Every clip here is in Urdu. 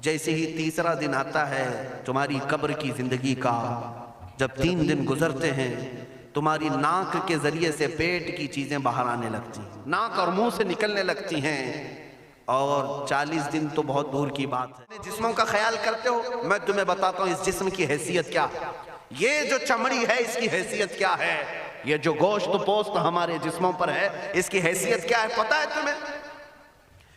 جیسے ہی تیسرا دن آتا ہے تمہاری قبر کی زندگی کا، جب 3 دن گزرتے ہیں تمہاری ناک کے ذریعے سے پیٹ کی چیزیں باہر آنے لگتی ہیں، ناک اور منہ سے نکلنے لگتی ہیں، اور 40 دن تو بہت دور کی بات ہے۔ جسموں کا خیال کرتے ہو؟ میں تمہیں بتاتا ہوں اس جسم کی حیثیت کیا ہے۔ یہ جو چمڑی ہے اس کی حیثیت کیا ہے، یہ جو گوشت پوست ہمارے جسموں پر ہے اس کی حیثیت کیا ہے پتہ ہے تمہیں؟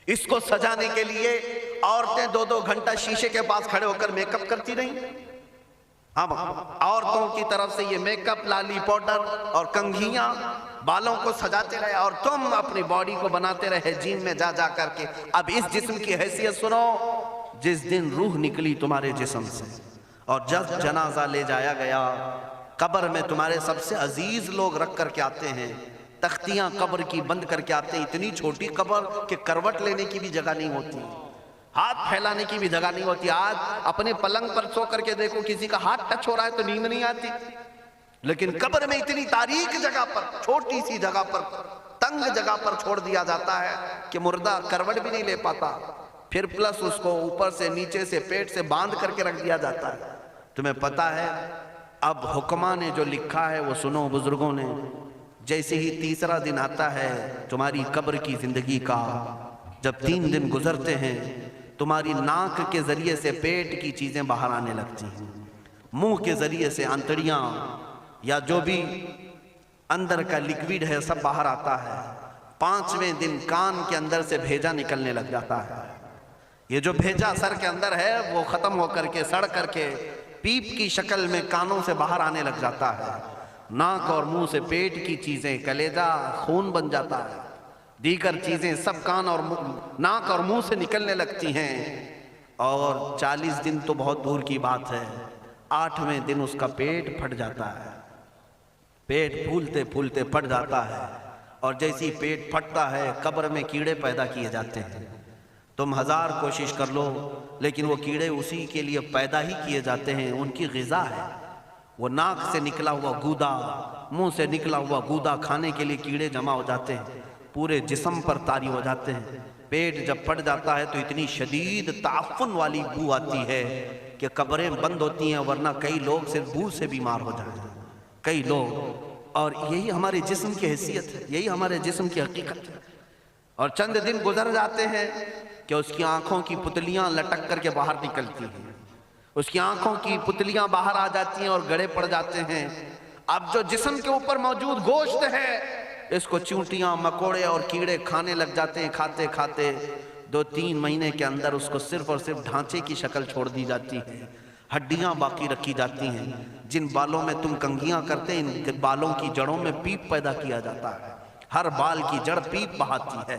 اس کو سجانے کے لیے عورتیں 2-2 گھنٹہ شیشے کے پاس کھڑے ہو کر میک اپ کرتی رہیں۔ اب عورتوں کی طرف سے یہ میک اپ، لالی پاؤڈر اور کنگھیاں بالوں کو سجاتے رہے، اور تم اپنی باڈی کو بناتے رہے جیم میں جا کر کے۔ اب اس جسم کی حیثیت سنو، جس دن روح نکلی تمہارے جسم سے اور جب جنازہ لے جایا گیا، قبر میں تمہارے سب سے عزیز لوگ رکھ کر کے آتے ہیں، تختیاں قبر کی بند کر کے آتے ہیں، اتنی چھوٹی قبر کہ کروٹ لینے کی بھی جگہ نہیں ہوتی، ہاتھ پھیلانے کی بھی جگہ نہیں ہوتی۔ آج اپنے پلنگ پر سو کر کے دیکھو کسی کا ہاتھ ٹچ ہو رہا ہے تو نیند نہیں آتی، لیکن قبر میں اتنی تاریک جگہ پر، چھوٹی سی جگہ پر، تنگ جگہ پر چھوڑ دیا جاتا ہے کہ مردہ کروٹ بھی نہیں لے پاتا، پھر پلس اس کو اوپر سے نیچے سے پیٹ سے باندھ کر کے رکھ دیا جاتا ہے۔ تمہیں پتا ہے اب حکماں نے جو لکھا ہے وہ سنو بزرگوں نے، جیسے ہی تیسرا دن آتا ہے تمہاری قبر کی زندگی کا، جب 3 دن گزرتے ہیں تمہاری ناک کے ذریعے سے پیٹ کی چیزیں باہر آنے لگتی ہیں، منہ کے ذریعے سے انتڑیاں یا جو بھی اندر کا لیکویڈ ہے سب باہر آتا ہے۔ 5ویں دن کان کے اندر سے بھیجا نکلنے لگ جاتا ہے، یہ جو بھیجا سر کے اندر ہے وہ ختم ہو کر کے سڑ کر کے پیپ کی شکل میں کانوں سے باہر آنے لگ جاتا ہے، ناک اور منہ سے پیٹ کی چیزیں، کلیجہ خون بن جاتا ہے، دیگر چیزیں سب کان اور ناک اور منہ سے نکلنے لگتی ہیں، اور 40 دن تو بہت دور کی بات ہے، 8ویں دن اس کا پیٹ پھٹ جاتا ہے، پیٹ پھولتے پھولتے پھٹ جاتا ہے، اور جیسی پیٹ پھٹتا ہے قبر میں کیڑے پیدا کیے جاتے ہیں۔ تم 1000 کوشش کر لو لیکن وہ کیڑے اسی کے لیے پیدا ہی کیے جاتے ہیں، ان کی غذا ہے، وہ ناک سے نکلا ہوا گودا، منہ سے نکلا ہوا گودا کھانے کے لیے کیڑے جمع ہو جاتے ہیں، پورے جسم پر طاری ہو جاتے ہیں۔ پیٹ جب پھٹ جاتا ہے تو اتنی شدید تعفن والی بو آتی ہے کہ قبریں بند ہوتی ہیں، ورنہ کئی لوگ صرف بو سے بیمار ہو جاتے ہیں، کئی لوگ۔ اور یہی ہمارے جسم کی حیثیت ہے، یہی ہمارے جسم کی حقیقت ہے۔ اور چند دن گزر جاتے ہیں کہ اس کی آنکھوں کی پتلیاں لٹک کر کے باہر نکلتی ہیں، اس کی آنکھوں کی پتلیاں باہر آ جاتی ہیں اور گڑے پڑ جاتے ہیں۔ اب جو جسم کے اوپر موجود گوشت ہے اس کو چونٹیاں، مکوڑے اور کیڑے کھانے لگ جاتے ہیں، کھاتے کھاتے 2-3 مہینے کے اندر اس کو صرف اور صرف ڈھانچے کی شکل چھوڑ دی جاتی ہے، ہڈیاں باقی رکھی جاتی ہیں۔ جن بالوں میں تم کنگھیاں کرتے ہیں ان بالوں کی جڑوں میں پیپ پیدا کیا جاتا ہے، ہر بال کی جڑ پیپ بہاتی ہے،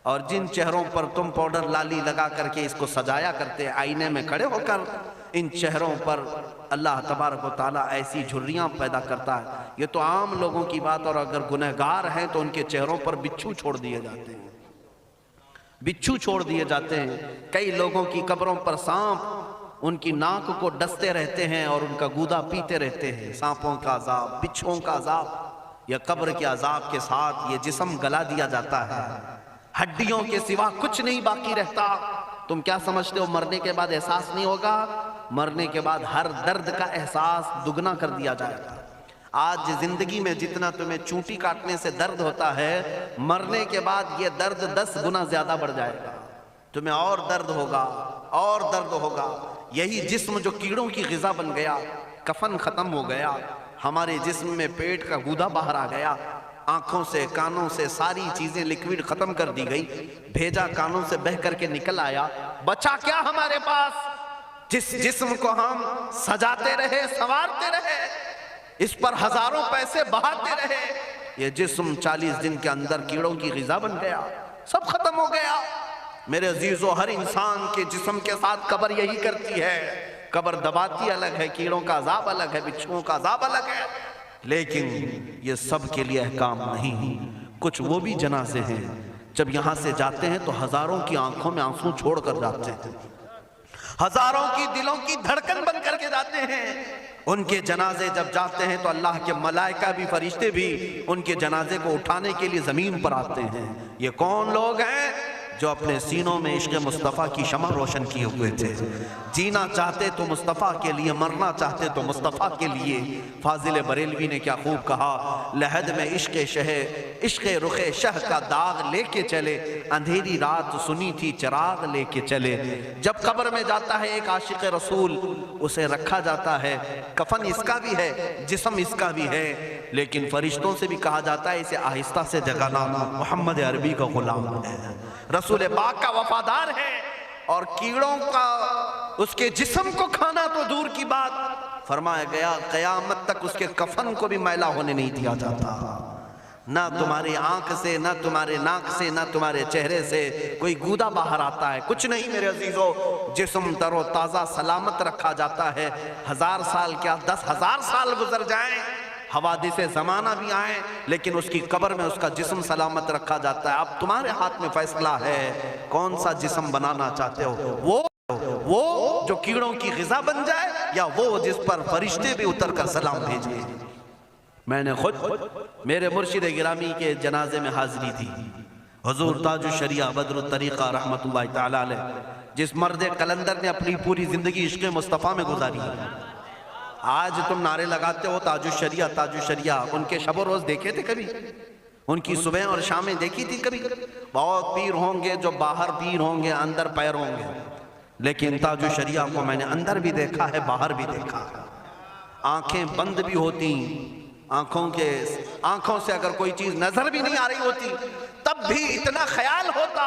اور جن چہروں پر تم پاؤڈر لالی لگا کر کے اس کو سجایا کرتے آئینے میں کھڑے ہو کر، ان چہروں پر اللہ تبارک و تعالیٰ ایسی جھریاں پیدا کرتا ہے۔ یہ تو عام لوگوں کی بات، اور اگر گنہگار ہیں تو ان کے چہروں پر بچھو چھوڑ دیے جاتے ہیں، بچھو چھوڑ دیے جاتے ہیں۔ کئی لوگوں کی قبروں پر سانپ ان کی ناک کو ڈستے رہتے ہیں اور ان کا گودا پیتے رہتے ہیں۔ سانپوں کا عذاب، بچھوؤں کا عذاب، یا قبر کے عذاب کے ساتھ یہ جسم گلا دیا جاتا ہے، ہڈیوں کے سوا کچھ نہیں باقی رہتا۔ تم کیا سمجھتے ہو مرنے کے بعد احساس نہیں ہوگا؟ مرنے کے بعد ہر درد کا احساس دگنا کر دیا جائے گا۔ آج زندگی میں جتنا تمہیں چونٹی کاٹنے سے درد ہوتا ہے، مرنے کے بعد یہ درد 10 گنا زیادہ بڑھ جائے گا، تمہیں اور درد ہوگا، اور درد ہوگا۔ یہی جسم جو کیڑوں کی غذا بن گیا، کفن ختم ہو گیا، ہمارے جسم میں پیٹ کا گودا باہر آ گیا، آنکھوں سے کانوں سے ساری چیزیں لیکویڈ ختم کر دی گئی، بھیجا کانوں سے بہہ کر کے نکل آیا، بچا کیا ہمارے پاس؟ جس جسم کو ہم سجاتے رہے، سنوارتے رہے، اس پر ہزاروں پیسے بہاتے رہے، یہ جسم 40 دن کے اندر کیڑوں کی غذا بن گیا، سب ختم ہو گیا۔ میرے عزیزو، ہر انسان کے جسم کے ساتھ قبر یہی کرتی ہے، قبر دباتی الگ ہے، کیڑوں کا عذاب الگ ہے، بچھوؤں کا عذاب الگ ہے، لیکن یہ سب کے لیے احکام نہیں۔ کچھ وہ بھی جنازے ہیں جب یہاں سے جاتے ہیں تو ہزاروں کی آنکھوں میں آنسو چھوڑ کر جاتے ہیں، ہزاروں کی دلوں کی دھڑکن بن کر کے جاتے ہیں۔ ان کے جنازے جب جاتے ہیں تو اللہ کے ملائکہ بھی، فرشتے بھی ان کے جنازے کو اٹھانے کے لیے زمین پر آتے ہیں۔ یہ کون لوگ ہیں؟ جو اپنے سینوں میں عشق مصطفیٰ کی شمع روشن کیے ہوئے تھے. جینا چاہتے تو مصطفیٰ کے لیے، مرنا چاہتے تو مصطفیٰ کے لیے. فاضل بریلوی نے کیا خوب کہا، لحد میں عشق رخ شہ کا داغ لے کے چلے، اندھیری رات سنی تھی چراغ لے کے چلے. جب قبر میں جاتا ہے ایک عاشق رسول، اسے رکھا جاتا ہے، کفن اس کا بھی ہے، جسم اس کا بھی ہے، لیکن فرشتوں سے بھی کہا جاتا ہے اسے آہستہ سے جگانا، محمد عربی کا غلام ہے، رسول پاک کا وفادار ہے. اور کیڑوں کا اس کے جسم کو کھانا تو دور کی بات، فرمایا گیا قیامت تک اس کے کفن کو بھی میلا ہونے نہیں دیا جاتا. نہ تمہاری آنکھ سے، نہ تمہارے ناک سے، نہ تمہارے چہرے سے کوئی گودا باہر آتا ہے، کچھ نہیں میرے عزیزو. جسم تر و تازہ سلامت رکھا جاتا ہے. 1000 سال کیا 10,000 سال گزر جائیں، حوادث زمانہ بھی آئیں، لیکن اس کی قبر میں اس کا جسم سلامت رکھا جاتا ہے. اب تمہارے ہاتھ میں فیصلہ ہے کون سا جسم بنانا چاہتے ہو، وہ جو کیڑوں کی غذا بن جائے، یا وہ جس پر فرشتے بھی اتر کر سلام بھیجیں. میں نے خود میرے مرشد گرامی کے جنازے میں حاضری تھی. حضور تاج الشریعہ بدر الطریقہ رحمت اللہ تعالی علیہ، جس مرد قلندر نے اپنی پوری زندگی عشق مصطفیٰ میں گزاری. آج تم نعرے لگاتے ہو تاج الشریعہ تاج الشریعہ، ان کے شب و روز دیکھے تھے کبھی؟ ان کی صبح اور شامیں دیکھی تھی کبھی؟ بہت پیر ہوں گے جو باہر پیر ہوں گے، اندر پیر ہوں گے، لیکن تاج الشریعہ کو میں نے اندر بھی دیکھا ہے، باہر بھی دیکھا ہے. آنکھیں بند بھی ہوتی، آنکھوں سے اگر کوئی چیز نظر بھی نہیں آ رہی ہوتی، تب بھی اتنا خیال ہوتا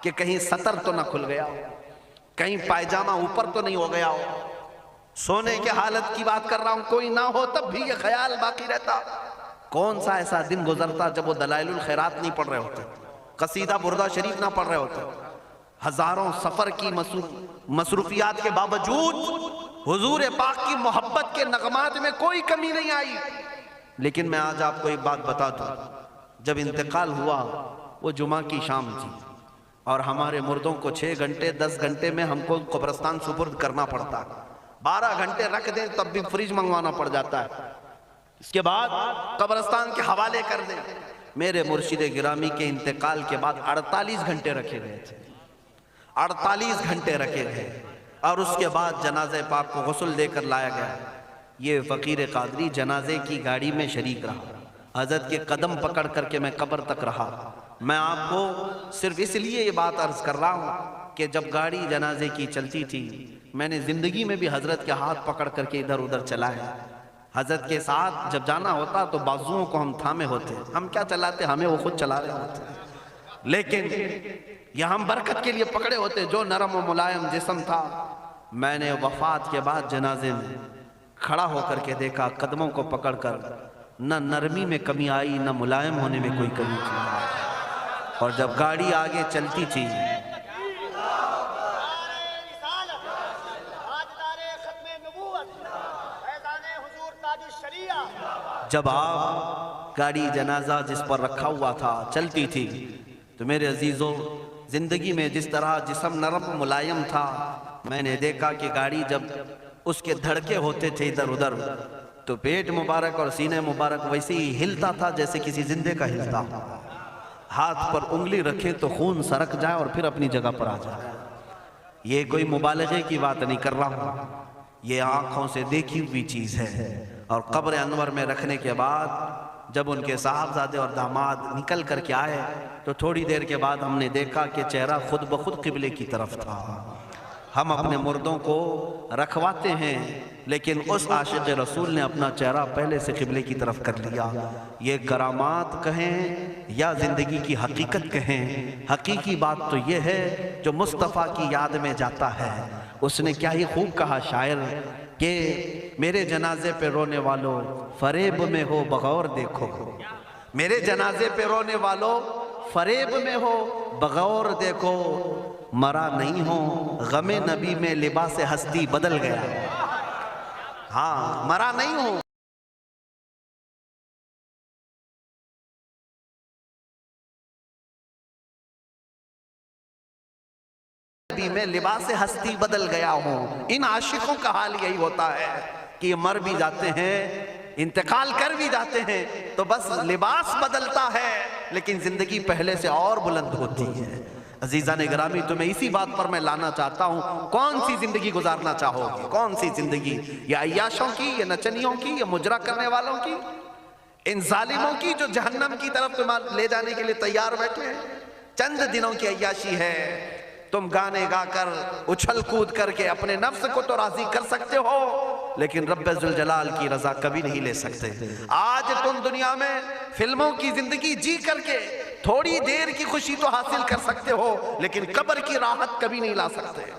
کہ کہیں سطر تو نہ کھل گیا ہو، کہیں پائجامہ اوپر تو نہیں ہو گیا ہو. سونے کے حالت کی بات کر رہا ہوں، کوئی نہ ہو تب بھی یہ خیال باقی رہتا. کون سا ایسا دن گزرتا جب وہ دلائل الخیرات نہیں پڑھ رہے ہوتے، قصیدہ بردہ شریف نہ پڑھ رہے ہوتے. ہزاروں سفر کی مصروفیات کے باوجود حضور پاک کی محبت کے نغمات میں کوئی کمی نہیں آئی. لیکن میں آج آپ کو ایک بات بتا دوں، جب انتقال ہوا وہ جمعہ کی شام تھی، اور ہمارے مردوں کو 6 گھنٹے 10 گھنٹے میں ہم کو قبرستان سپرد کرنا پڑتا ہے. 12 گھنٹے رکھ دیں تب بھی فریج منگوانا پڑ جاتا ہے، اس کے بعد قبرستان کے حوالے کر دیں. میرے مرشد گرامی کے انتقال کے بعد 48 گھنٹے رکھے گئے تھے، 48 گھنٹے رکھے گئے، اور اس کے بعد جنازہ پاک کو غسل دے کر لایا گیا. یہ فقیر قادری جنازے کی گاڑی میں شریک رہا، حضرت کے قدم پکڑ کر کے میں قبر تک رہا. میں آپ کو صرف اس لیے یہ بات عرض کر رہا ہوں کہ جب گاڑی جنازے کی چلتی تھی، میں نے زندگی میں بھی حضرت کے ہاتھ پکڑ کر کے ادھر ادھر چلائے. حضرت کے ساتھ جب جانا ہوتا تو بازوؤں کو ہم تھامے ہوتے، ہم کیا چلاتے، ہمیں وہ خود چلا رہے ہوتے، لیکن یہ ہم برکت کے لیے پکڑے ہوتے. جو نرم و ملائم جسم تھا، میں نے وفات کے بعد جنازے میں کھڑا ہو کر کے دیکھا، قدموں کو پکڑ کر، نہ نرمی میں کمی آئی، نہ ملائم ہونے میں کوئی کمی تھی. اور جب گاڑی آگے چلتی تھی، جب آپ گاڑی جنازہ جس پر رکھا ہوا تھا چلتی تھی، تو میرے عزیزوں زندگی میں جس طرح جسم نرم ملائم تھا، میں نے دیکھا کہ گاڑی جب اس کے دھڑکے ہوتے تھے ادھر ادھر، تو پیٹ مبارک اور سینے مبارک ویسے ہی ہلتا تھا جیسے کسی زندے کا ہلتا. ہاتھ پر انگلی رکھے تو خون سرک جائے اور پھر اپنی جگہ پر آ جائے. یہ کوئی مبالغے کی بات نہیں کر رہا ہوں، یہ آنکھوں سے دیکھی ہوئی چیز ہے. اور قبر انور میں رکھنے کے بعد جب ان کے صاحبزادے اور داماد نکل کر کے آئے، تو تھوڑی دیر کے بعد ہم نے دیکھا کہ چہرہ خود بخود قبلے کی طرف تھا. ہم اپنے مردوں کو رکھواتے ہیں، لیکن اس عاشق رسول نے اپنا چہرہ پہلے سے قبلے کی طرف کر لیا. یہ کرامات کہیں یا زندگی کی حقیقت کہیں، حقیقی بات تو یہ ہے جو مصطفیٰ کی یاد میں جاتا ہے. اس نے کیا ہی خوب کہا شاعر کہ میرے جنازے پہ رونے والوں فریب میں ہو بغور دیکھو، میرے جنازے پہ رونے والوں فریب میں ہو بغور دیکھو، مرا نہیں ہو غم نبی میں لباس ہستی بدل گیا. ہاں مرا نہیں ہو، میں لباس ہستی بدل گیا ہوں. ان عاشقوں کا حال یہی ہوتا ہے کہ یہ مر بھی جاتے ہیں، انتقال کر بھی جاتے ہیں، تو بس لباس بدلتا ہے لیکن زندگی پہلے سے اور بلند ہوتی ہے. عزیزان گرامی تمہیں اسی بات پر میں لانا چاہتا ہوں، کون سی زندگی گزارنا چاہو گے؟ کون سی زندگی؟ یا عیاشوں کی، یا نچنیوں کی، یا مجرا کرنے والوں کی، ان ظالموں کی جو جہنم کی طرف تمہیں لے جانے کے لیے تیار بیٹھے ہیں؟ چند دنوں کی عیاشی ہے، تم گانے گا کر اچھل کود کر کے اپنے نفس کو تو راضی کر سکتے ہو، لیکن رب ذوالجلال کی رضا کبھی نہیں لے سکتے۔ آج تم دنیا میں فلموں کی زندگی جی کر کے تھوڑی دیر کی خوشی تو حاصل کر سکتے ہو، لیکن قبر کی راحت کبھی نہیں لا سکتے،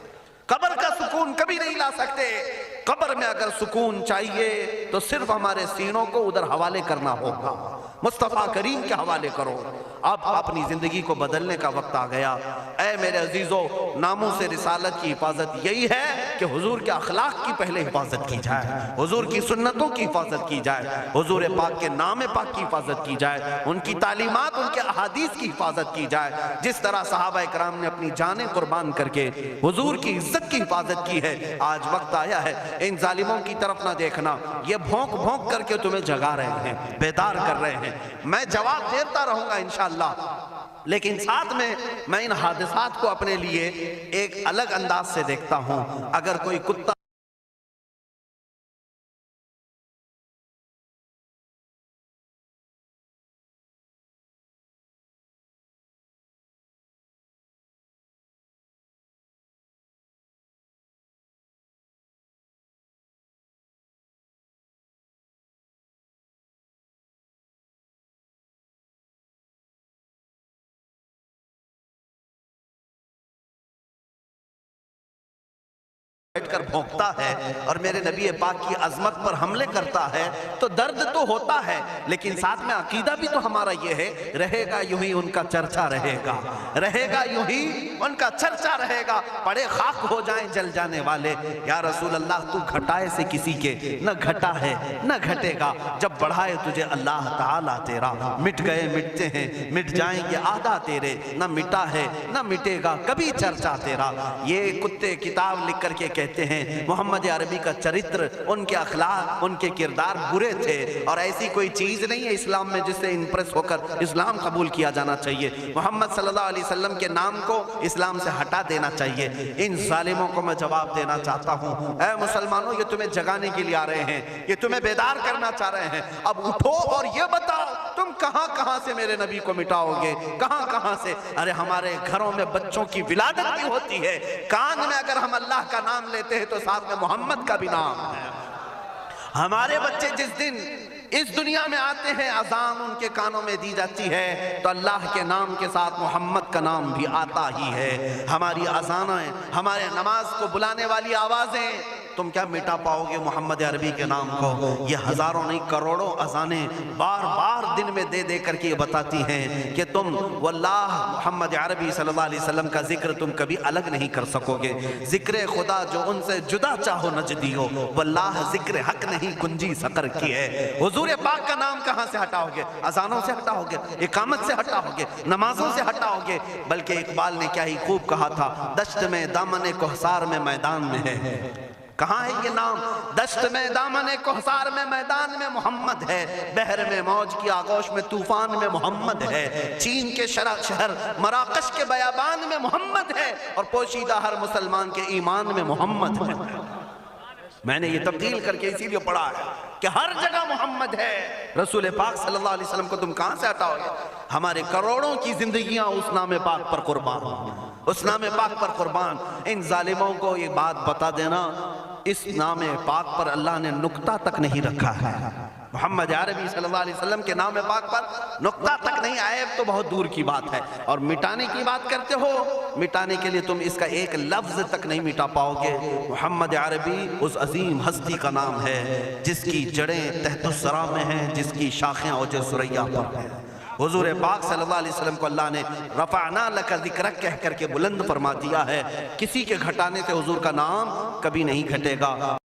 قبر کا سکون کبھی نہیں لا سکتے۔ قبر میں اگر سکون چاہیے تو صرف ہمارے سینوں کو ادھر حوالے کرنا ہوگا، مصطفیٰ کریم کے حوالے کرو۔ اب اپنی زندگی کو بدلنے کا وقت آ گیا۔ اے میرے عزیزو، ناموس رسالت کی حفاظت یہی ہے کہ حضور کے اخلاق کی پہلے حفاظت کی جائے، حضور کی سنتوں کی حفاظت کی جائے، حضور پاک کے نام پاک کی حفاظت کی جائے، ان کی تعلیمات، ان کے احادیث کی حفاظت کی جائے۔ جس طرح صحابہ کرام نے اپنی جانیں قربان کر کے حضور کی عزت کی حفاظت کی ہے، آج وقت آیا ہے ان ظالموں کی طرف نہ دیکھنا، یہ بھونک بھونک کر کے تمہیں جگا رہے ہیں، بیدار کر رہے ہیں۔ میں جواب دیتا رہوں گا انشاءاللہ، لیکن ساتھ میں ان حادثات کو اپنے لیے ایک الگ انداز سے دیکھتا ہوں۔ اگر کوئی کتا بیٹھ کر بھونکتا ہے اور میرے نبی پاک کی عظمت پر حملے کرتا ہے تو درد تو ہوتا ہے، لیکن ساتھ میں عقیدہ بھی تو ہمارا یہ ہے، رہے گا یوں ہی ان کا چرچا رہے گا، رہے گا یوں ہی ان کا چرچا رہے گا، پڑے خاک ہو جائیں جل جانے والے۔ یا رسول اللہ تو گھٹائے سے کسی کے نہ گھٹا ہے نہ گھٹے گا، جب بڑھائے تجھے اللہ تعالیٰ تیرا، مٹ گئے مٹتے ہیں مٹ جائیں گے آدھا تیرے، نہ مٹا ہے نہ مٹے گا کبھی چرچا تیرا۔ یہ کتے کتاب لکھ کر کے کہتے ہیں محمد عربی کا چرتر، ان کے اخلاق، ان کے کردار برے تھے، اور ایسی کوئی چیز نہیں ہے اسلام میں جس سے امپریس ہو کر اسلام قبول کیا جانا چاہیے۔ محمد صلی اللہ علیہ وسلم کے نام کو اسلام سے ہٹا دینا چاہیے۔ ان ظالموں کو میں جواب دینا چاہتا ہوں، اے مسلمانوں، یہ تمہیں جگانے کے لیے آ رہے ہیں، یہ تمہیں بیدار کرنا چاہ رہے ہیں۔ اب اٹھو اور یہ بتاؤ تم کہاں کہاں سے میرے نبی کو مٹاؤ گے، کہاں کہاں سے؟ ارے ہمارے گھروں میں بچوں کی ولادت بھی ہوتی ہے، کان میں اگر ہم اللہ کا نام لیتے ہیں تو ساتھ میں محمد کا بھی نام ہے۔ ہمارے بچے جس دن اس دنیا میں آتے ہیں، اذان ان کے کانوں میں دی جاتی ہے تو اللہ کے نام کے ساتھ محمد کا نام بھی آتا ہی ہے۔ ہماری اذانیں، ہمارے نماز کو بلانے والی آوازیں، تم کیا مٹا پاؤ گے محمد عربی کے نام کو؟ یہ ہزاروں نہیں کروڑوں اذانیں بار بار دن میں دے دے کر کے یہ بتاتی ہیں کہ تم واللہ محمد عربی صلی اللہ علیہ وسلم کا ذکر تم کبھی الگ نہیں کر سکو گے۔ ذکر خدا جو ان سے جدا چاہو نجدی ہو، واللہ ذکر حق نہیں کنجی سقر کی ہے۔ حضور پاک کا نام کہاں سے ہٹاؤ گے؟ اذانوں سے ہٹاؤ گے، اقامت سے ہٹاؤ گے، نمازوں سے ہٹاؤ گے؟ بلکہ اقبال نے کیا ہی خوب کہا تھا، دشت میں دامن کوہسار میں میدان میں ہے۔ کہاں ہے یہ نام؟ دشت میں دامن کوہسار میں میدان میں محمد ہے، بحر میں موج کی آغوش میں طوفان میں محمد ہے، چین کے شہر مراکش کے بیابان میں محمد ہے، اور پوشیدہ ہر مسلمان کے ایمان میں محمد ہے۔ میں نے یہ تبدیل کر کے اسی لیے پڑھا ہے کہ ہر جگہ محمد ہے۔ رسول پاک صلی اللہ علیہ وسلم کو تم کہاں سے ہٹاؤ گے؟ ہمارے کروڑوں کی زندگیاں اس نام پاک پر قربان، اس نام پاک پر قربان۔ ان ظالموں کو یہ بات بتا دینا، اس نام پاک پر اللہ نے نقطہ تک نہیں رکھا ہے۔ محمد عربی صلی اللہ علیہ وسلم کے نام پاک پر نقطہ تک نہیں، عیب تو بہت دور کی بات ہے، اور مٹانے کی بات کرتے ہو، مٹانے کے لیے تم اس کا ایک لفظ تک نہیں مٹا پاؤ گے۔ محمد عربی اس عظیم ہستی کا نام ہے جس کی جڑیں تحت الثری میں ہیں، جس کی شاخیں اوج ثریا پر ہیں۔ حضور پاک صلی اللہ علیہ وسلم کو اللہ نے رفعنا لک ذکرک کہہ کر کے بلند فرما دیا ہے۔ کسی کے گھٹانے سے حضور کا نام کبھی نہیں گھٹے گا۔